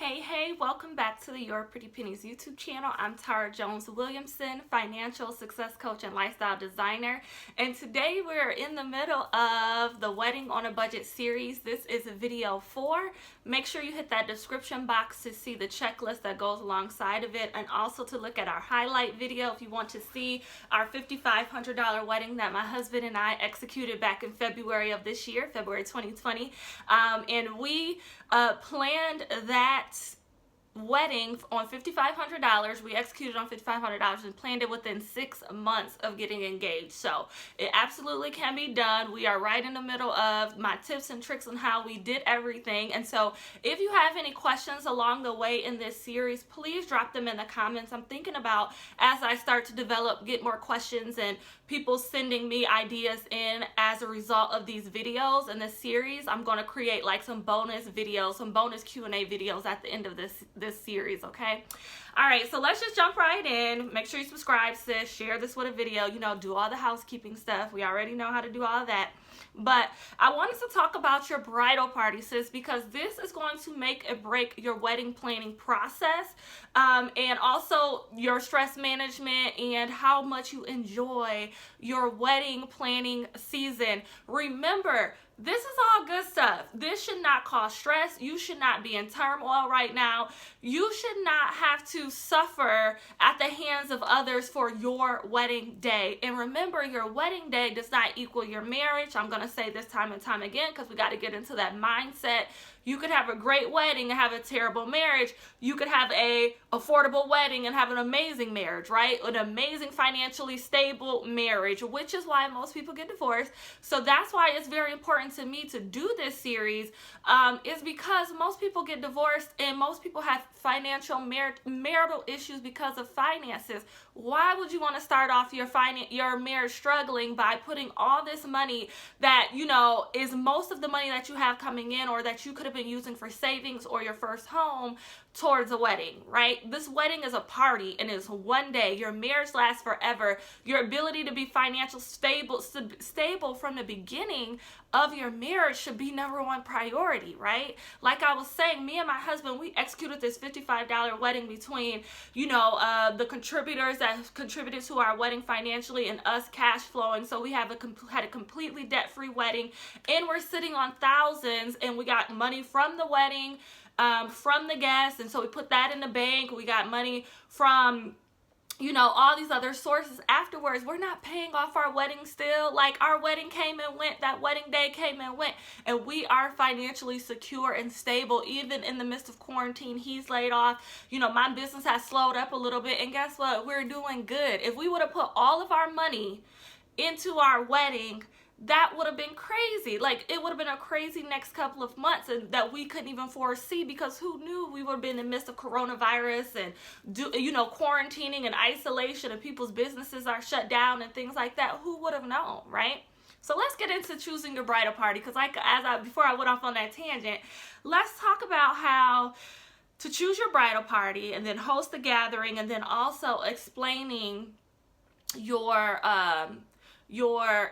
Hey, welcome back to the Your Pretty Pennies YouTube channel. I'm Tara Jones-Williamson, financial success coach and lifestyle designer. And today we're in the middle of the Wedding on a Budget series. This is video 4. Make sure you hit that description box to see the checklist that goes alongside of it, and also to look at our highlight video if you want to see our $5,500 wedding that my husband and I executed back in February of this year, February 2020. And we planned that wedding on $5,500. We executed on $5,500 and planned it within 6 months of getting engaged. So it absolutely can be done. We are right in the middle of my tips and tricks on how we did everything. And so if you have any questions along the way in this series, please drop them in the comments. I'm thinking about, as I start to get more questions and people sending me ideas in as a result of these videos in this series, I'm going to create like some bonus videos, some bonus Q&A videos at the end of this series, okay? All right, so let's just jump right in. Make sure you subscribe, sis, share this with a video, do all the housekeeping stuff. We already know how to do all of that. But I wanted to talk about your bridal party, sis, because this is going to make or break your wedding planning process, and also your stress management and how much you enjoy your wedding planning season. Remember, this is all good stuff. This should not cause stress. You should not be in turmoil right now. You should not have to suffer at the hands of others for your wedding day. And remember, your wedding day does not equal your marriage. I'm going to say this time and time again because we got to get into that mindset. You could have a great wedding and have a terrible marriage. You could have a affordable wedding and have an amazing marriage, right? An amazing financially stable marriage, which is why most people get divorced. So that's why it's very important to me to do this series, is because most people get divorced and most people have financial marital issues because of finances. Why would you want to start off your marriage struggling by putting all this money that, is most of the money that you have coming in or that you could have been using for savings or your first home towards a wedding, right? This wedding is a party and it's one day. Your marriage lasts forever. Your ability to be financially stable from the beginning of your marriage should be number one priority, right? Like I was saying, me and my husband, we executed this $55 wedding between, the contributors that contributed to our wedding financially and us cash flowing. So we had a completely debt-free wedding, and we're sitting on thousands, and we got money from the wedding, from the guests, and so we put that in the bank. We got money from all these other sources afterwards. We're not paying off our wedding still. Like, our wedding came and went, that wedding day came and went, and we are financially secure and stable even in the midst of quarantine. He's laid off. My business has slowed up a little bit, and guess what? We're doing good. If we would have put all of our money into our wedding, that would have been crazy. Like, it would have been a crazy next couple of months, and that we couldn't even foresee, because who knew we would have been in the midst of coronavirus and quarantining and isolation, and people's businesses are shut down and things like that. Who would have known, right? So let's get into choosing your bridal party, because before I went off on that tangent, let's talk about how to choose your bridal party and then host the gathering, and then also explaining your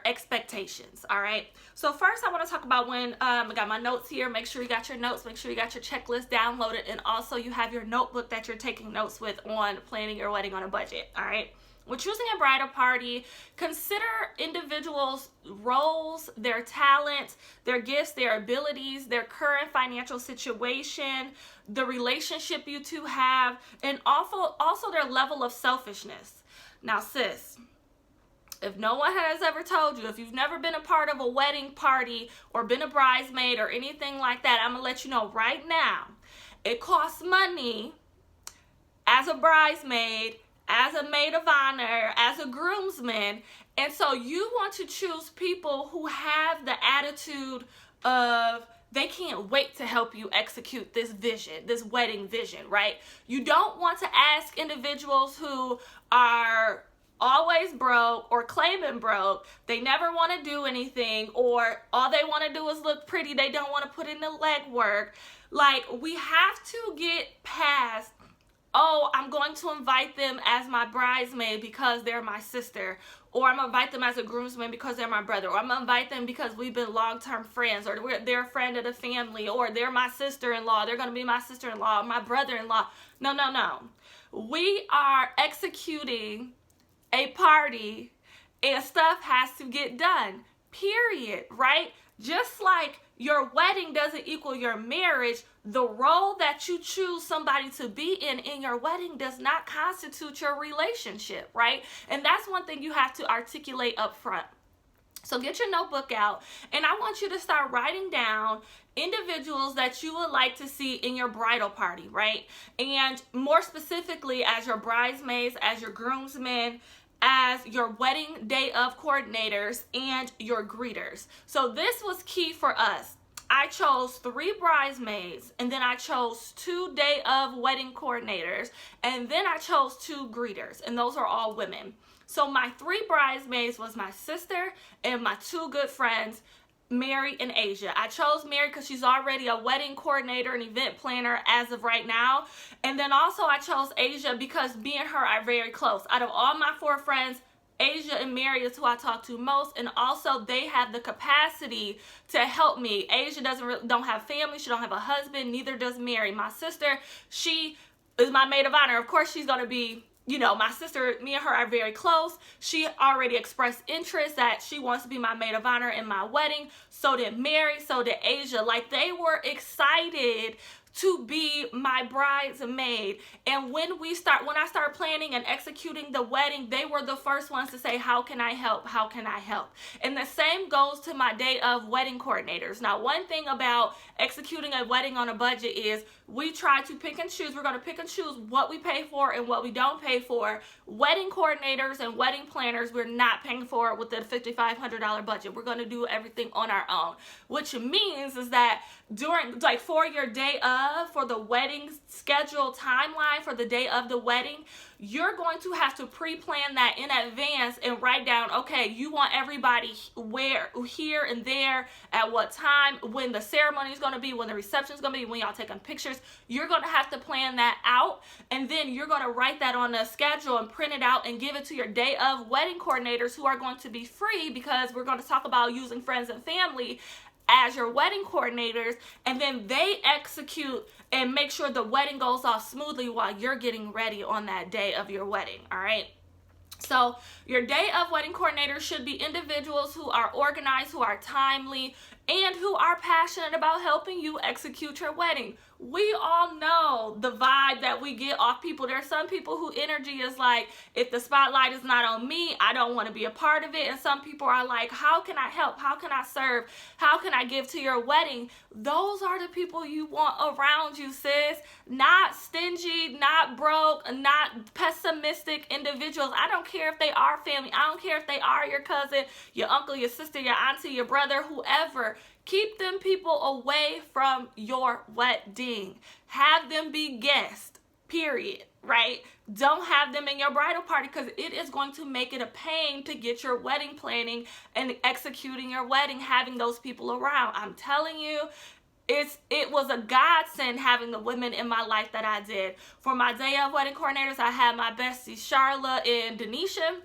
expectations. All right, so first I want to talk about when I got my notes here. Make sure you got your notes, make sure you got your checklist downloaded, and also you have your notebook that you're taking notes with on planning your wedding on a budget. All right, when choosing a bridal party, consider individuals' roles, their talents, their gifts, their abilities, their current financial situation, the relationship you two have, and also their level of selfishness. Now, sis, if no one has ever told you, if you've never been a part of a wedding party or been a bridesmaid or anything like that, I'm going to let you know right now, it costs money as a bridesmaid, as a maid of honor, as a groomsman. And so you want to choose people who have the attitude of they can't wait to help you execute this vision, this wedding vision, right? You don't want to ask individuals who are always broke or claiming broke. They never want to do anything, or all they want to do is look pretty. They don't want to put in the legwork. Like, we have to get past oh, I'm going to invite them as my bridesmaid because they're my sister, or I'm going to invite them as a groomsman because they're my brother, or I'm going to invite them because we've been long-term friends, or they're a friend of the family, or they're my sister-in-law, they're going to be my sister-in-law, my brother-in-law. No, no, no. We are executing a party and stuff has to get done, period, right? Just like your wedding doesn't equal your marriage, the role that you choose somebody to be in your wedding does not constitute your relationship, right? And that's one thing you have to articulate up front. So get your notebook out, and I want you to start writing down individuals that you would like to see in your bridal party, right? And more specifically, as your bridesmaids, as your groomsmen, as your wedding day of coordinators, and your greeters. So this was key for us. I chose 3 bridesmaids, and then I chose 2 day of wedding coordinators, and then I chose 2 greeters, and those are all women. So my 3 bridesmaids was my sister and my 2 good friends, Mary and Asia. I chose Mary because she's already a wedding coordinator and event planner as of right now. And then also I chose Asia because me and her are very close. Out of all my 4 friends, Asia and Mary is who I talk to most, and also they have the capacity to help me. Asia don't have family, she don't have a husband, neither does Mary. My sister, she is my maid of honor. Of course she's going to be, you know, my sister, me and her are very close. She already expressed interest that she wants to be my maid of honor in my wedding. So did Mary, so did Asia. Like, they were excited to be my bridesmaid. And when I started planning and executing the wedding, they were the first ones to say, how can I help? How can I help? And the same goes to my day of wedding coordinators. Now, one thing about executing a wedding on a budget is we try to pick and choose. We're going to pick and choose what we pay for and what we don't pay for. Wedding coordinators and wedding planners, we're not paying for with the $5,500 budget. We're going to do everything on our own, which means is that during, like, for your day of, for the wedding schedule timeline for the day of the wedding, you're going to have to pre-plan that in advance and write down, okay, you want everybody where, here and there, at what time, when the ceremony is going to be, when the reception is going to be, when y'all taking pictures. You're going to have to plan that out, and then you're going to write that on a schedule and print it out and give it to your day of wedding coordinators, who are going to be free, because we're going to talk about using friends and family as your wedding coordinators, and then they execute and make sure the wedding goes off smoothly while you're getting ready on that day of your wedding. All right. So your day of wedding coordinators should be individuals who are organized, who are timely, and who are passionate about helping you execute your wedding. We all know the vibe that we get off people. There are some people who energy is like, if the spotlight is not on me, I don't want to be a part of it. And some people are like, how can I help? How can I serve? How can I give to your wedding? Those are the people you want around you, sis. Not stingy, not broke, not pessimistic individuals. I don't care if they are family. I don't care if they are your cousin, your uncle, your sister, your auntie, your brother, whoever. Keep them people away from your wedding. Have them be guests, period, right? Don't have them in your bridal party, because it is going to make it a pain to get your wedding planning and executing your wedding, having those people around. I'm telling you, it was a godsend having the women in my life that I did. For my day of wedding coordinators, I had my besties, Charla and Denisha.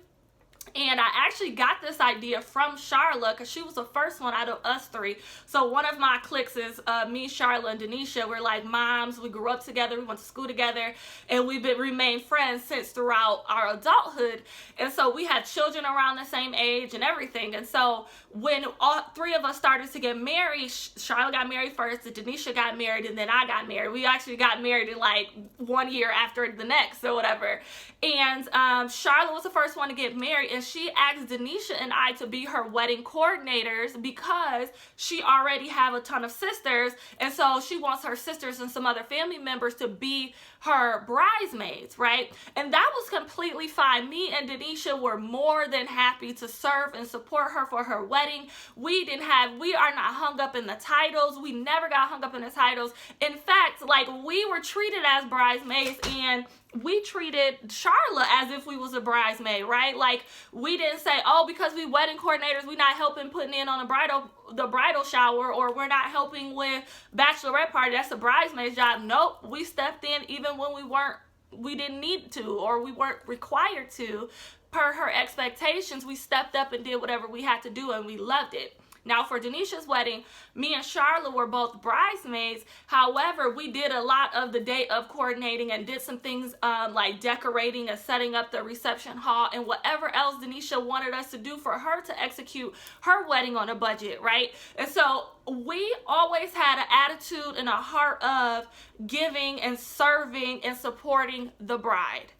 And I actually got this idea from Charla, because she was the first one out of us 3. So one of my cliques is me, Charla, and Denisha. We're like moms. We grew up together. We went to school together. And we've remained friends since throughout our adulthood. And so we had children around the same age and everything. And so when all 3 of us started to get married, Charla got married first, and Denisha got married, and then I got married. We actually got married in like 1 year after the next or whatever. And Charla was the first one to get married, and she asked Denisha and I to be her wedding coordinators because she already have a ton of sisters, and so she wants her sisters and some other family members to be her bridesmaids, right? And that was completely fine. Me and Denisha were more than happy to serve and support her for her wedding. We are not hung up in the titles. We never got hung up in the titles. In fact, like, we were treated as bridesmaids, and we treated Charla as if we was a bridesmaid, right? Like, we didn't say, oh, because we wedding coordinators, we not helping putting in on the bridal shower, or we're not helping with bachelorette party, that's a bridesmaid's job. Nope, we stepped in even when we weren't we didn't need to, or we weren't required to. Per her expectations, we stepped up and did whatever we had to do, and we loved it. Now, for Denisha's wedding, me and Charlotte were both bridesmaids. However, we did a lot of the day of coordinating and did some things like decorating and setting up the reception hall and whatever else Denisha wanted us to do for her to execute her wedding on a budget, right? And so we always had an attitude and a heart of giving and serving and supporting the bride.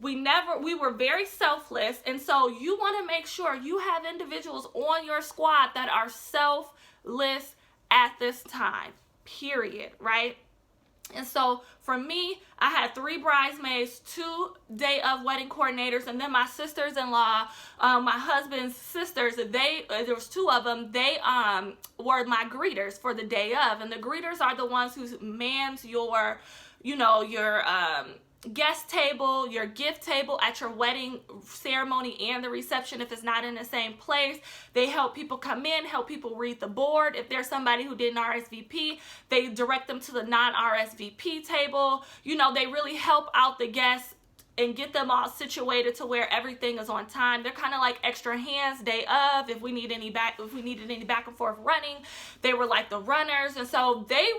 We were very selfless, and so you want to make sure you have individuals on your squad that are selfless at this time, period, right? And so for me, I had 3 bridesmaids, 2 day of wedding coordinators, and then my sisters-in-law, my husband's sisters, there was 2 of them, they were my greeters for the day of. And the greeters are the ones who mans your, your guest table, your gift table at your wedding ceremony and the reception if it's not in the same place. They help people come in, help people read the board. If there's somebody who didn't RSVP, they direct them to the non-RSVP table. They really help out the guests and get them all situated to where everything is on time. They're kind of like extra hands day of. If we needed any back and forth running, they were like the runners. And so they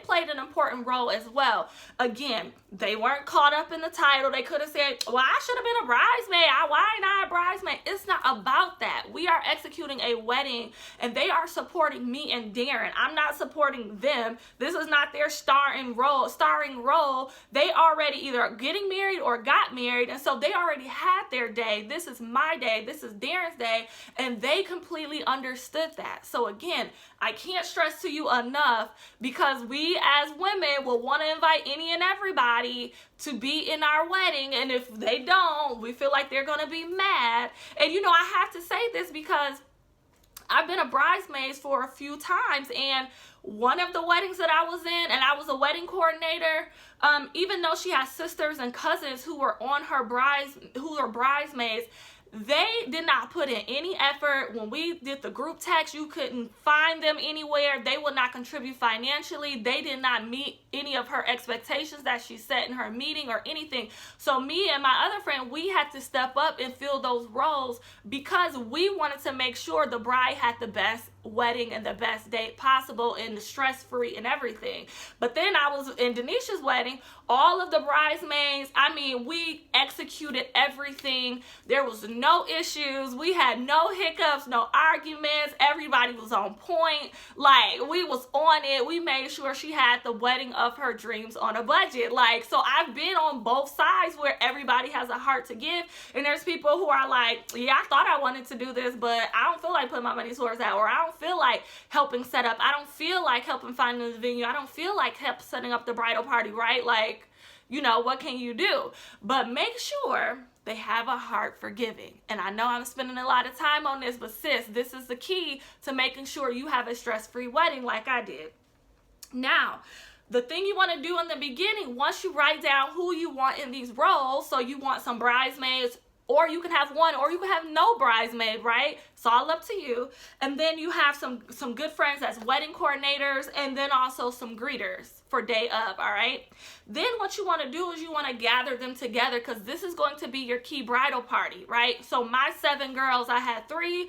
played an important role as well. Again, they weren't caught up in the title. They could have said, well, I should have been a bridesmaid. Why not a bridesmaid? It's not about that. We are executing a wedding and they are supporting me and Darren. I'm not supporting them. This is not their starring role. They already either getting married or got married, and so they already had their day. This is my day. This is Darren's day, and they completely understood that. So again, I can't stress to you enough, because we as women will want to invite any and everybody to be in our wedding, and if they don't, we feel like they're going to be mad. And I have to say this because I've been a bridesmaid for a few times, and one of the weddings that I was in, and I was a wedding coordinator, even though she has sisters and cousins who were who are bridesmaids, they did not put in any effort. When we did the group text, you couldn't find them anywhere. They would not contribute financially. They did not meet any of her expectations that she set in her meeting or anything. So me and my other friend, we had to step up and fill those roles because we wanted to make sure the bride had the best wedding and the best date possible and the stress-free and everything. But then I was in Denisha's wedding, all of the bridesmaids, we executed everything. There was no issues. We had no hiccups, no arguments. Everybody was on point. Like, we was on it. We made sure she had the wedding of her dreams on a budget. Like, so I've been on both sides where everybody has a heart to give, and there's people who are like, yeah, I thought I wanted to do this, but I don't feel like putting my money towards that, or I don't feel like helping set up. I don't feel like helping finding the venue. I don't feel like setting up the bridal party, right? Like, what can you do? But make sure they have a heart for giving. And I know I'm spending a lot of time on this, but sis, this is the key to making sure you have a stress-free wedding like I did. Now, the thing you want to do in the beginning, once you write down who you want in these roles, so you want some bridesmaids, or you can have one, or you can have no bridesmaid, right? It's all up to you. And then you have some good friends as wedding coordinators, and then also some greeters for day of, all right? Then what you want to do is you want to gather them together, because this is going to be your key bridal party, right? So my 7 girls, I had 3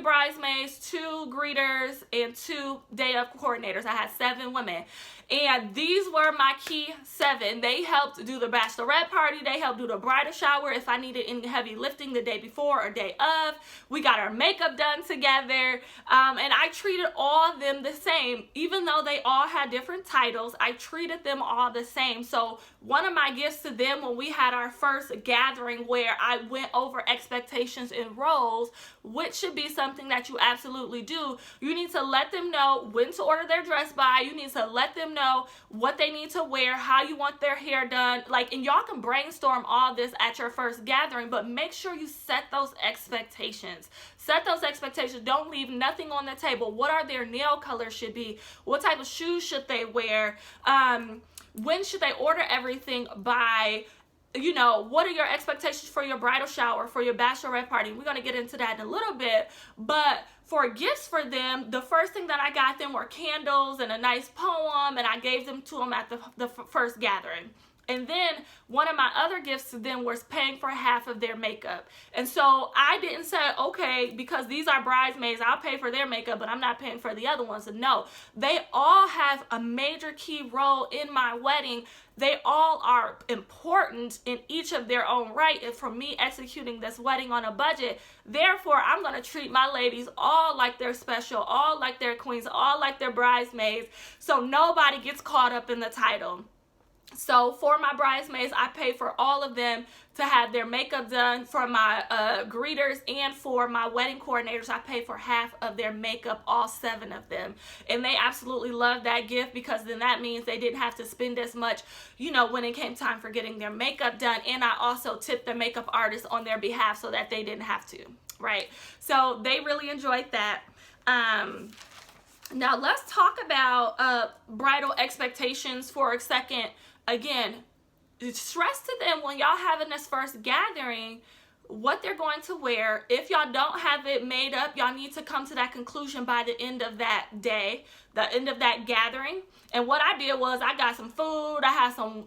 bridesmaids, 2 greeters, and 2 day of coordinators. I had 7 women. And these were my key 7. They helped do the bachelorette party. They helped do the bridal shower if I needed any heavy lifting the day before or day of. We got our makeup done together. And I treated all of them the same. Even though they all had different titles, I treated them all the same. So one of my gifts to them when we had our first gathering, where I went over expectations and roles, which should be something that you absolutely do. You need to let them know when to order their dress by. You need to let them know what they need to wear, how you want their hair done. Like, and y'all can brainstorm all this at your first gathering, but make sure you set those expectations. Set those expectations. Don't leave nothing on the table. What are their nail colors should be? What type of shoes should they wear? When should they order everything by? What are your expectations for your bridal shower, for your bachelorette party? We're going to get into that in a little bit. But for gifts for them, the first thing that I got them were candles and a nice poem, and I gave them to them at the first gathering. And then one of my other gifts to them was paying for half of their makeup. And so I didn't say, okay, because these are bridesmaids, I'll pay for their makeup, but I'm not paying for the other ones. And no, they all have a major key role in my wedding. They all are important in each of their own right, and for me executing this wedding on a budget. Therefore, I'm going to treat my ladies all like they're special, all like they're queens, all like they're bridesmaids, so nobody gets caught up in the title. So for my bridesmaids, I pay for all of them to have their makeup done. For my greeters and for my wedding coordinators, I pay for half of their makeup, all 7 of them. And they absolutely love that gift, because then that means they didn't have to spend as much, you know, when it came time for getting their makeup done. And I also tipped the makeup artist on their behalf so that they didn't have to, right? So they really enjoyed that. Now let's talk about bridal expectations for a second. Again, stress to them when y'all having this first gathering what they're going to wear. If y'all don't have it made up, y'all need to come to that conclusion by the end of that day, the end of that gathering. And what I did was I got some food, I had some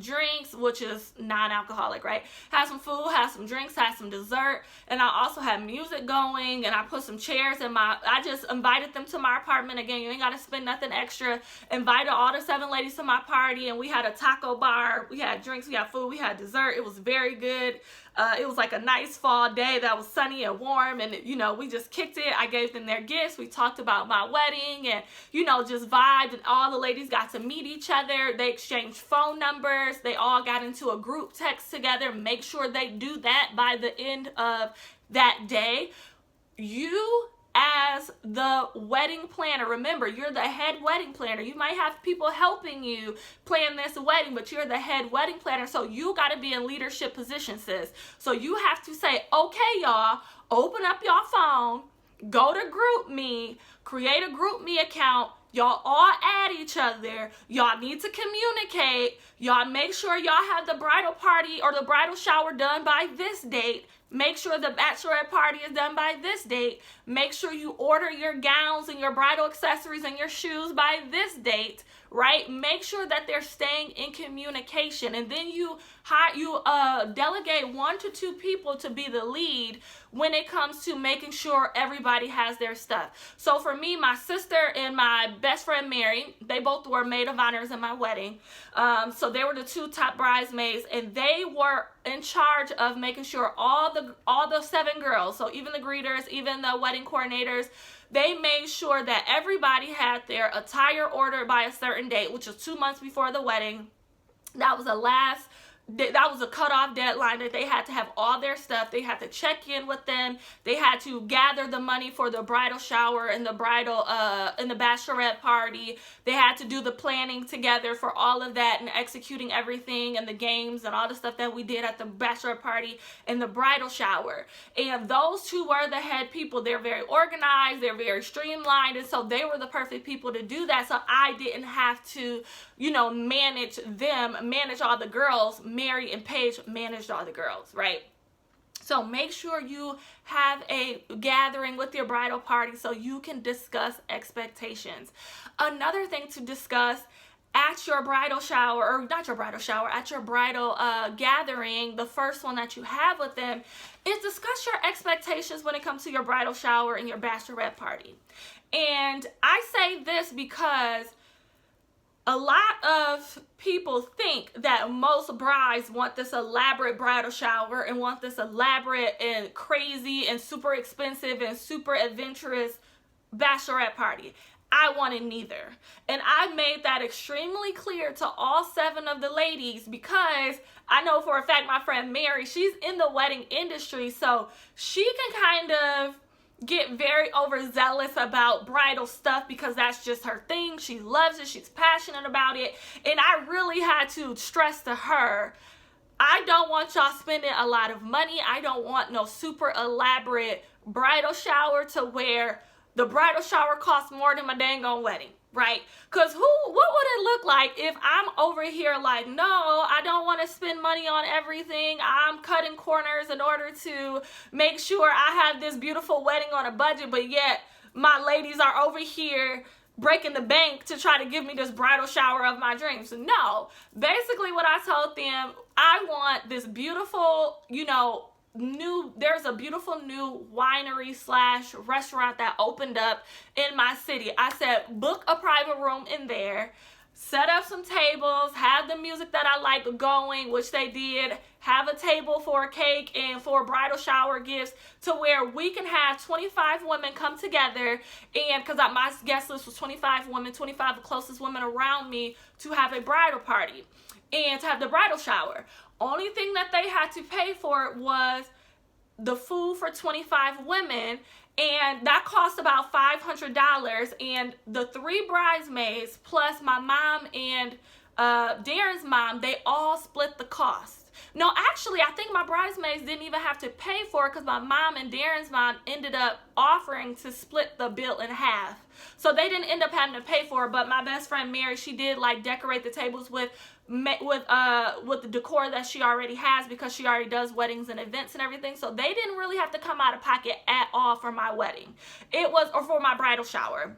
drinks, which is non-alcoholic, right? Had some food, had some drinks, had some dessert, and I also had music going, and I put some chairs in I just invited them to my apartment. Again, you ain't got to spend nothing extra. Invited all the 7 ladies to my party, and we had a taco bar, we had drinks, we had food, we had dessert. It was very good. It was like a nice fall day that was sunny and warm, and you know, we just kicked it. I gave them their gifts. We talked about my wedding, and you know, just vibed, and all the ladies got to meet each other. They exchanged phone numbers. They all got into a group text together. Make sure they do that by the end of that day. You, as the wedding planner, remember, you're the head wedding planner. You might have people helping you plan this wedding, but you're the head wedding planner, so you got to be in leadership position, sis. So you have to say, okay, y'all, open up your phone, go to GroupMe, create a GroupMe account. Y'all all add each other. Y'all need to communicate. Y'all make sure y'all have the bridal party or the bridal shower done by this date. Make sure the bachelorette party is done by this date. Make sure you order your gowns and your bridal accessories and your shoes by this date, right? Make sure that they're staying in communication. And then you delegate 1 to 2 people to be the lead when it comes to making sure everybody has their stuff. So for me, my sister and my best friend Mary, they both were maid of honors in my wedding. So they were the 2 top bridesmaids, and they were in charge of making sure all the 7 girls, so even the greeters, even the wedding coordinators, they made sure that everybody had their attire ordered by a certain date, which was 2 months before the wedding. That was a cutoff deadline that they had to have all their stuff. They had to check in with them. They had to gather the money for the bridal shower and the bridal and the bachelorette party. They had to do the planning together for all of that and executing everything and the games and all the stuff that we did at the bachelorette party and the bridal shower. And those 2 were the head people. They're very organized. They're very streamlined. And so they were the perfect people to do that. So I didn't have to, you know, manage all the girls. Mary and Paige managed all the girls, right? So make sure you have a gathering with your bridal party so you can discuss expectations. Another thing to discuss at your bridal shower, or not your bridal shower, at your bridal gathering, the first one that you have with them, is discuss your expectations when it comes to your bridal shower and your bachelorette party. And I say this because a lot of people think that most brides want this elaborate bridal shower and want this elaborate and crazy and super expensive and super adventurous bachelorette party. I wanted neither. And I made that extremely clear to all 7 of the ladies, because I know for a fact my friend Mary, she's in the wedding industry, so she can kind of get very overzealous about bridal stuff because that's just her thing. She loves it. She's passionate about it. And I really had to stress to her, I don't want y'all spending a lot of money. I don't want no super elaborate bridal shower to where the bridal shower costs more than my dang on wedding, right? Because what would it look like if I'm over here like, no, I don't want to spend money on everything. I'm cutting corners in order to make sure I have this beautiful wedding on a budget, but yet my ladies are over here breaking the bank to try to give me this bridal shower of my dreams. No, basically what I told them, I want this beautiful, you know, there's a beautiful new winery slash restaurant that opened up in my city. I said, book a private room in there, set up some tables, have the music that I like going, which they did, have a table for a cake and for bridal shower gifts, to where we can have 25 women come together, and because my guest list was 25 women, 25 of the closest women around me, to have a bridal party and to have the bridal shower. Only thing that they had to pay for was the food for 25 women, and that cost about $500, and the 3 bridesmaids plus my mom and Darren's mom, they all split the cost. No, actually, I think my bridesmaids didn't even have to pay for it, because my mom and Darren's mom ended up offering to split the bill in half. So they didn't end up having to pay for it, but my best friend Mary, she did like decorate the tables with the decor that she already has, because she already does weddings and events and everything. So they didn't really have to come out of pocket at all for my wedding. Or for my bridal shower,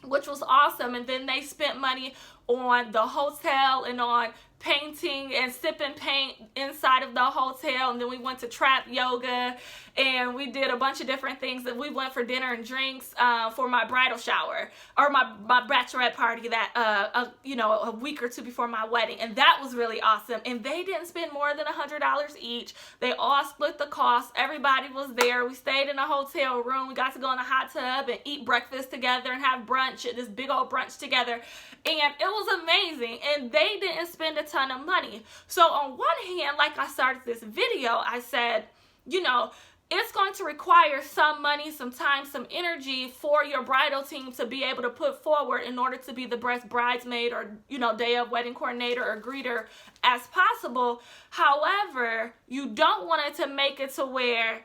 which was awesome. And then they spent money on the hotel and on painting and sipping paint inside of the hotel, and then we went to trap yoga, and we did a bunch of different things. That we went for dinner and drinks for my bridal shower, or my bachelorette party, that you know, a week or two before my wedding, and that was really awesome. And they didn't spend more than $100 each. They all split the cost. Everybody was there. We stayed in a hotel room. We got to go in a hot tub and eat breakfast together and have brunch, this big old brunch together, and it was amazing. And they didn't spend a ton of money. So on one hand, like I started this video, I said, you know, it's going to require some money, some time, some energy for your bridal team to be able to put forward in order to be the best bridesmaid, or, you know, day of wedding coordinator or greeter as possible. However, you don't want it to make it to where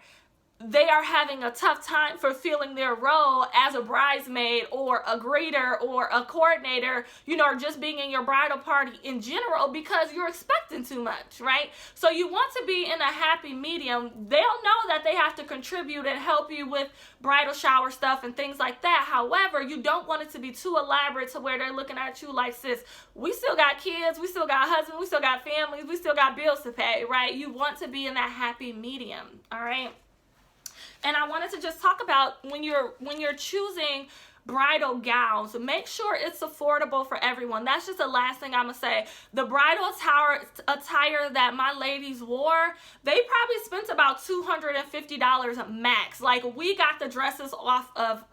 they are having a tough time fulfilling their role as a bridesmaid or a greeter or a coordinator, you know, or just being in your bridal party in general, because you're expecting too much, right? So you want to be in a happy medium. They'll know that they have to contribute and help you with bridal shower stuff and things like that. However, you don't want it to be too elaborate to where they're looking at you like, sis, we still got kids, we still got husbands, we still got families, we still got bills to pay, right? You want to be in that happy medium, all right? And I wanted to just talk about when you're choosing bridal gowns, make sure it's affordable for everyone. That's just the last thing I'm gonna say. The bridal attire that my ladies wore, they probably spent about $250 max. Like, we got the dresses off of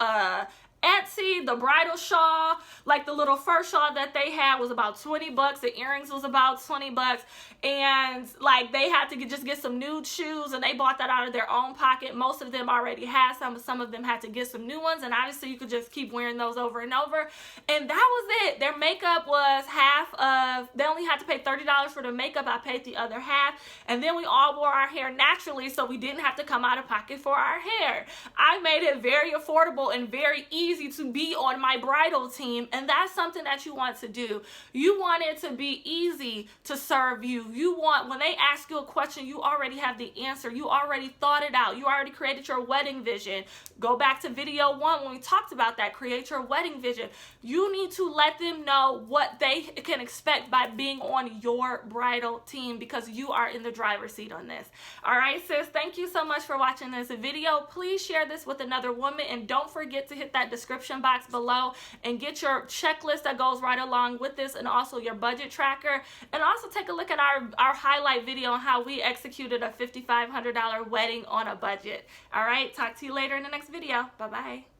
Etsy. The bridal shawl, like the little fur shawl that they had, was about $20. The earrings was about $20, and like they had to just get some nude shoes, and they bought that out of their own pocket. Most of them already had some of them had to get some new ones, and obviously you could just keep wearing those over and over. And that was it. Their makeup was half of, they only had to pay $30 for the makeup. I paid the other half, and then we all wore our hair naturally, so we didn't have to come out of pocket for our hair. I made it very affordable and very easy to be on my bridal team, and that's something that you want to do. You want it to be easy to serve you. You want, when they ask you a question, you already have the answer. You already thought it out. You already created your wedding vision. Go back to video 1 when we talked about that. Create your wedding vision. You need to let them know what they can expect by being on your bridal team, because you are in the driver's seat on this. All right, sis, thank you so much for watching this video. Please share this with another woman, and don't forget to hit that description box below and get your checklist that goes right along with this, and also your budget tracker. And also take a look at our highlight video on how we executed a $5,500 wedding on a budget. All right, talk to you later in the next video. Bye-bye.